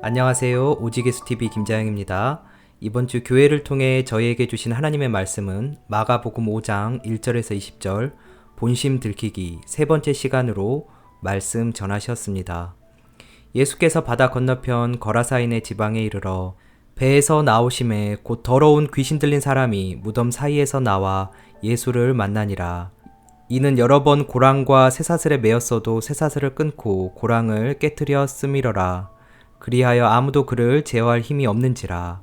안녕하세요. 오지게수TV 김자영입니다. 이번 주 교회를 통해 저희에게 주신 하나님의 말씀은 마가복음 5장 1절에서 20절 본심 들키기 세 번째 시간으로 말씀 전하셨습니다. 예수께서 바다 건너편 거라사인의 지방에 이르러 배에서 나오심에 곧 더러운 귀신 들린 사람이 무덤 사이에서 나와 예수를 만나니라. 이는 여러 번 고랑과 쇠사슬에 매였어도 쇠사슬을 끊고 고랑을 깨뜨려 쓰미러라. 그리하여 아무도 그를 제어할 힘이 없는지라.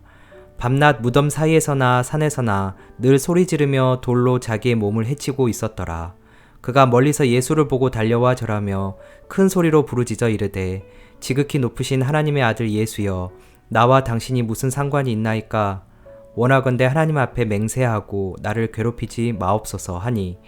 밤낮 무덤 사이에서나 산에서나 늘 소리 지르며 돌로 자기의 몸을 해치고 있었더라. 그가 멀리서 예수를 보고 달려와 절하며 큰 소리로 부르짖어 이르되 지극히 높으신 하나님의 아들 예수여, 나와 당신이 무슨 상관이 있나이까? 원하건대 하나님 앞에 맹세하고 나를 괴롭히지 마옵소서 하니,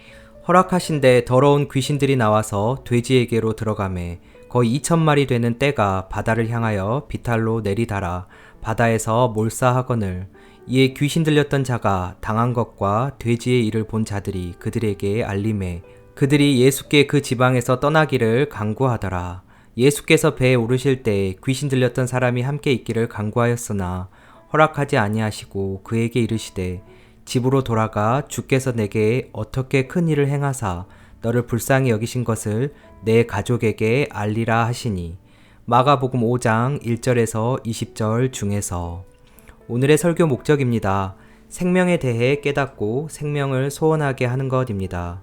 허락하신대 더러운 귀신들이 나와서 돼지에게로 들어가매 거의 2,000마리 되는 떼가 바다를 향하여 비탈로 내리달아 바다에서 몰사하거늘, 이에 귀신 들렸던 자가 당한 것과 돼지의 일을 본 자들이 그들에게 알림해 그들이 예수께 그 지방에서 떠나기를 간구하더라. 예수께서 배에 오르실 때 귀신 들렸던 사람이 함께 있기를 간구하였으나 허락하지 아니하시고 그에게 이르시되 집으로 돌아가 주께서 내게 어떻게 큰 일을 행하사 너를 불쌍히 여기신 것을 내 가족에게 알리라 하시니. 마가복음 5장 1절에서 20절 중에서. 오늘의 설교 목적입니다. 생명에 대해 깨닫고 생명을 소원하게 하는 것입니다.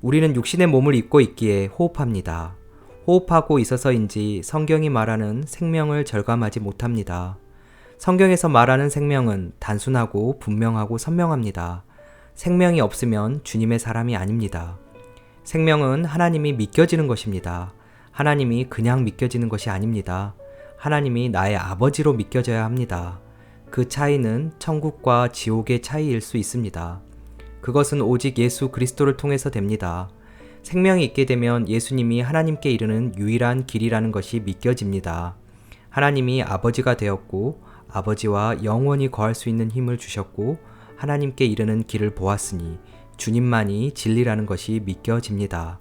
우리는 육신의 몸을 입고 있기에 호흡합니다. 호흡하고 있어서인지 성경이 말하는 생명을 절감하지 못합니다. 성경에서 말하는 생명은 단순하고 분명하고 선명합니다. 생명이 없으면 주님의 사람이 아닙니다. 생명은 하나님이 믿겨지는 것입니다. 하나님이 그냥 믿겨지는 것이 아닙니다. 하나님이 나의 아버지로 믿겨져야 합니다. 그 차이는 천국과 지옥의 차이일 수 있습니다. 그것은 오직 예수 그리스도를 통해서 됩니다. 생명이 있게 되면 예수님이 하나님께 이르는 유일한 길이라는 것이 믿겨집니다. 하나님이 아버지가 되었고 아버지와 영원히 거할 수 있는 힘을 주셨고 하나님께 이르는 길을 보았으니 주님만이 진리라는 것이 믿겨집니다.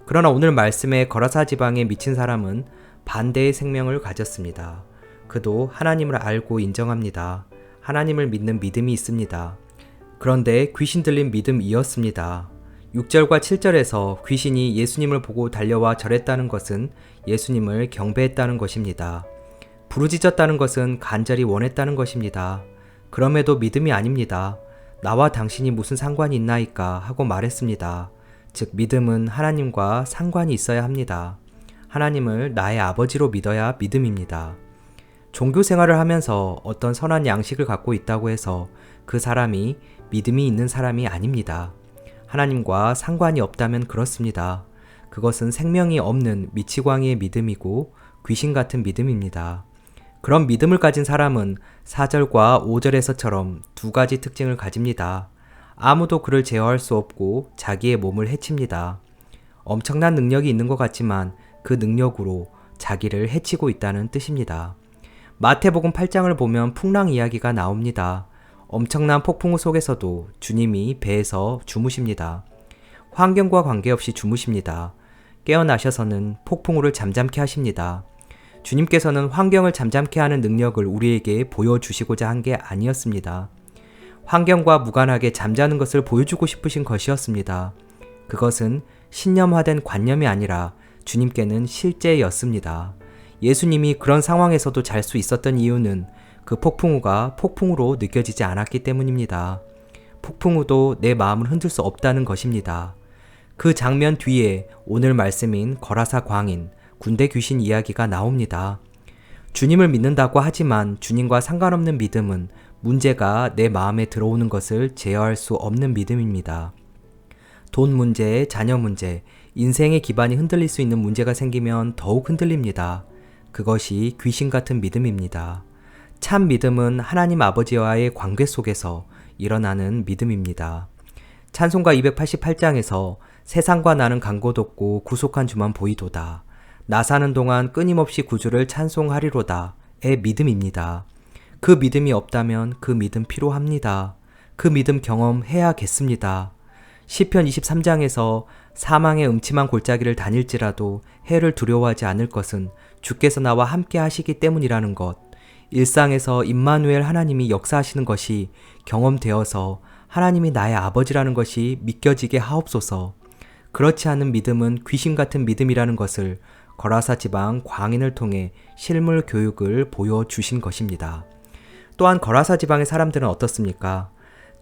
그러나 오늘 말씀에 거라사 지방에 미친 사람은 반대의 생명을 가졌습니다. 그도 하나님을 알고 인정합니다. 하나님을 믿는 믿음이 있습니다. 그런데 귀신 들린 믿음이었습니다. 6절과 7절에서 귀신이 예수님을 보고 달려와 절했다는 것은 예수님을 경배했다는 것입니다. 부르짖었다는 것은 간절히 원했다는 것입니다. 그럼에도 믿음이 아닙니다. 나와 당신이 무슨 상관이 있나이까 하고 말했습니다. 즉 믿음은 하나님과 상관이 있어야 합니다. 하나님을 나의 아버지로 믿어야 믿음입니다. 종교 생활을 하면서 어떤 선한 양식을 갖고 있다고 해서 그 사람이 믿음이 있는 사람이 아닙니다. 하나님과 상관이 없다면 그렇습니다. 그것은 생명이 없는 미치광이의 믿음이고 귀신 같은 믿음입니다. 그런 믿음을 가진 사람은 4절과 5절에서처럼 두 가지 특징을 가집니다. 아무도 그를 제어할 수 없고 자기의 몸을 해칩니다. 엄청난 능력이 있는 것 같지만 그 능력으로 자기를 해치고 있다는 뜻입니다. 마태복음 8장을 보면 풍랑 이야기가 나옵니다. 엄청난 폭풍우 속에서도 주님이 배에서 주무십니다. 환경과 관계없이 주무십니다. 깨어나셔서는 폭풍우를 잠잠케 하십니다. 주님께서는 환경을 잠잠케 하는 능력을 우리에게 보여주시고자 한 게 아니었습니다. 환경과 무관하게 잠자는 것을 보여주고 싶으신 것이었습니다. 그것은 신념화된 관념이 아니라 주님께는 실제였습니다. 예수님이 그런 상황에서도 잘 수 있었던 이유는 그 폭풍우가 폭풍우로 느껴지지 않았기 때문입니다. 폭풍우도 내 마음을 흔들 수 없다는 것입니다. 그 장면 뒤에 오늘 말씀인 거라사 광인, 군대 귀신 이야기가 나옵니다. 주님을 믿는다고 하지만 주님과 상관없는 믿음은 문제가 내 마음에 들어오는 것을 제어할 수 없는 믿음입니다. 돈 문제, 자녀 문제, 인생의 기반이 흔들릴 수 있는 문제가 생기면 더욱 흔들립니다. 그것이 귀신 같은 믿음입니다. 참 믿음은 하나님 아버지와의 관계 속에서 일어나는 믿음입니다. 찬송가 288장에서 세상과 나는 간곳 없고 구속한 주만 보이도다. 나 사는 동안 끊임없이 구주를 찬송하리로다의 믿음입니다. 그 믿음이 없다면 그 믿음 필요합니다. 그 믿음 경험해야겠습니다. 시편 23장에서 사망의 음침한 골짜기를 다닐지라도 해를 두려워하지 않을 것은 주께서 나와 함께 하시기 때문이라는 것, 일상에서 임마누엘 하나님이 역사하시는 것이 경험되어서 하나님이 나의 아버지라는 것이 믿겨지게 하옵소서. 그렇지 않은 믿음은 귀신 같은 믿음이라는 것을 거라사 지방 광인을 통해 실물 교육을 보여주신 것입니다. 또한 거라사 지방의 사람들은 어떻습니까?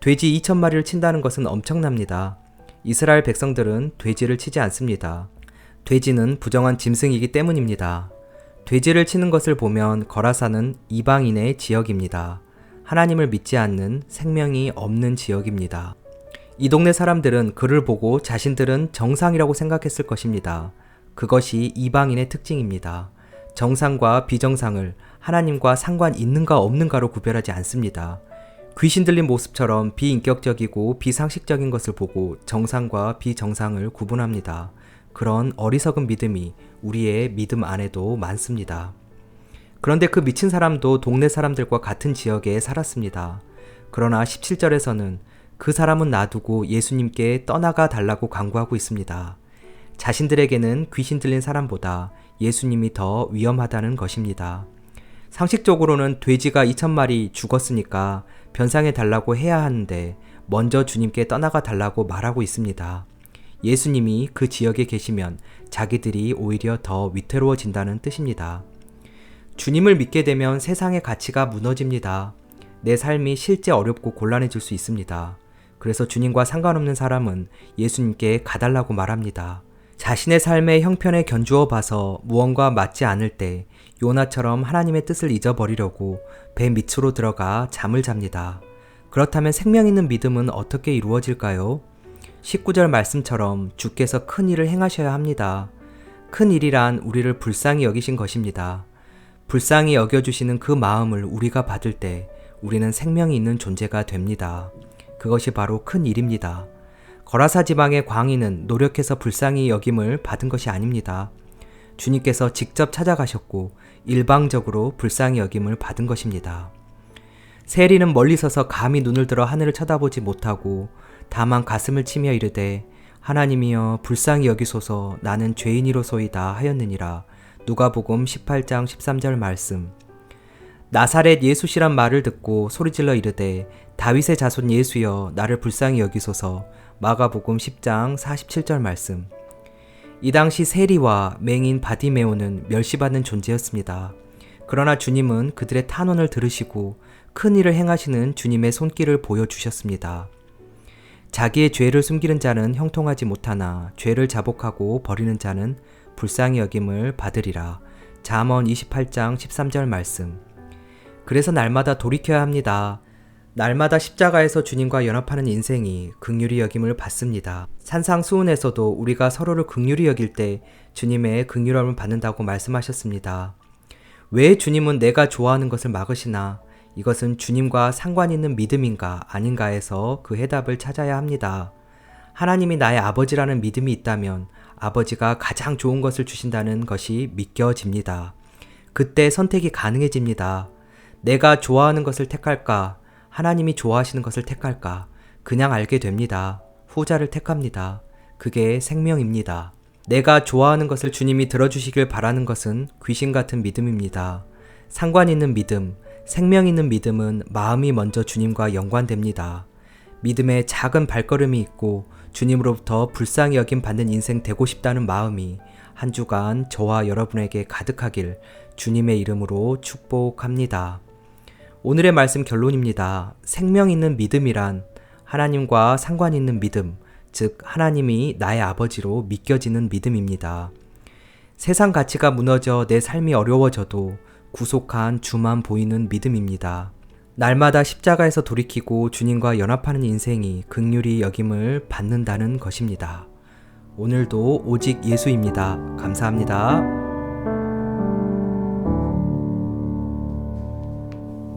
돼지 2,000마리를 친다는 것은 엄청납니다. 이스라엘 백성들은 돼지를 치지 않습니다. 돼지는 부정한 짐승이기 때문입니다. 돼지를 치는 것을 보면 거라사는 이방인의 지역입니다. 하나님을 믿지 않는 생명이 없는 지역입니다. 이 동네 사람들은 그를 보고 자신들은 정상이라고 생각했을 것입니다. 그것이 이방인의 특징입니다. 정상과 비정상을 하나님과 상관 있는가 없는가로 구별하지 않습니다. 귀신 들린 모습처럼 비인격적이고 비상식적인 것을 보고 정상과 비정상을 구분합니다. 그런 어리석은 믿음이 우리의 믿음 안에도 많습니다. 그런데 그 미친 사람도 동네 사람들과 같은 지역에 살았습니다. 그러나 17절에서는 그 사람은 놔두고 예수님께 떠나가 달라고 강구하고 있습니다. 자신들에게는 귀신 들린 사람보다 예수님이 더 위험하다는 것입니다. 상식적으로는 돼지가 2,000마리 죽었으니까 변상해 달라고 해야 하는데 먼저 주님께 떠나가 달라고 말하고 있습니다. 예수님이 그 지역에 계시면 자기들이 오히려 더 위태로워진다는 뜻입니다. 주님을 믿게 되면 세상의 가치가 무너집니다. 내 삶이 실제 어렵고 곤란해질 수 있습니다. 그래서 주님과 상관없는 사람은 예수님께 가달라고 말합니다. 자신의 삶의 형편에 견주어 봐서 무언가 맞지 않을 때 요나처럼 하나님의 뜻을 잊어버리려고 배 밑으로 들어가 잠을 잡니다. 그렇다면 생명 있는 믿음은 어떻게 이루어질까요? 19절 말씀처럼 주께서 큰 일을 행하셔야 합니다. 큰 일이란 우리를 불쌍히 여기신 것입니다. 불쌍히 여겨주시는 그 마음을 우리가 받을 때 우리는 생명이 있는 존재가 됩니다. 그것이 바로 큰 일입니다. 거라사 지방의 광인은 노력해서 불쌍히 여김을 받은 것이 아닙니다. 주님께서 직접 찾아가셨고 일방적으로 불쌍히 여김을 받은 것입니다. 세리는 멀리 서서 감히 눈을 들어 하늘을 쳐다보지 못하고 다만 가슴을 치며 이르되 하나님이여 불쌍히 여기소서 나는 죄인이로소이다 하였느니라. 누가복음 18장 13절 말씀. 나사렛 예수시란 말을 듣고 소리질러 이르되 다윗의 자손 예수여 나를 불쌍히 여기소서. 마가복음 10장 47절 말씀. 이 당시 세리와 맹인 바디메오는 멸시받는 존재였습니다. 그러나 주님은 그들의 탄원을 들으시고 큰 일을 행하시는 주님의 손길을 보여주셨습니다. 자기의 죄를 숨기는 자는 형통하지 못하나 죄를 자복하고 버리는 자는 불쌍히 여김을 받으리라. 잠언 28장 13절 말씀. 그래서 날마다 돌이켜야 합니다. 날마다 십자가에서 주님과 연합하는 인생이 긍휼히 여김을 받습니다. 산상수훈에서도 우리가 서로를 긍휼히 여길 때 주님의 긍휼함을 받는다고 말씀하셨습니다. 왜 주님은 내가 좋아하는 것을 막으시나? 이것은 주님과 상관 있는 믿음인가 아닌가에서 그 해답을 찾아야 합니다. 하나님이 나의 아버지라는 믿음이 있다면 아버지가 가장 좋은 것을 주신다는 것이 믿겨집니다. 그때 선택이 가능해집니다. 내가 좋아하는 것을 택할까? 하나님이 좋아하시는 것을 택할까? 그냥 알게 됩니다. 후자를 택합니다. 그게 생명입니다. 내가 좋아하는 것을 주님이 들어주시길 바라는 것은 귀신 같은 믿음입니다. 상관 있는 믿음, 생명 있는 믿음은 마음이 먼저 주님과 연관됩니다. 믿음에 작은 발걸음이 있고 주님으로부터 불쌍히 여김 받는 인생 되고 싶다는 마음이 한 주간 저와 여러분에게 가득하길 주님의 이름으로 축복합니다. 오늘의 말씀 결론입니다. 생명 있는 믿음이란 하나님과 상관 있는 믿음, 즉 하나님이 나의 아버지로 믿겨지는 믿음입니다. 세상 가치가 무너져 내 삶이 어려워져도 구속한 주만 보이는 믿음입니다. 날마다 십자가에서 돌이키고 주님과 연합하는 인생이 긍휼히 여김을 받는다는 것입니다. 오늘도 오직 예수입니다. 감사합니다.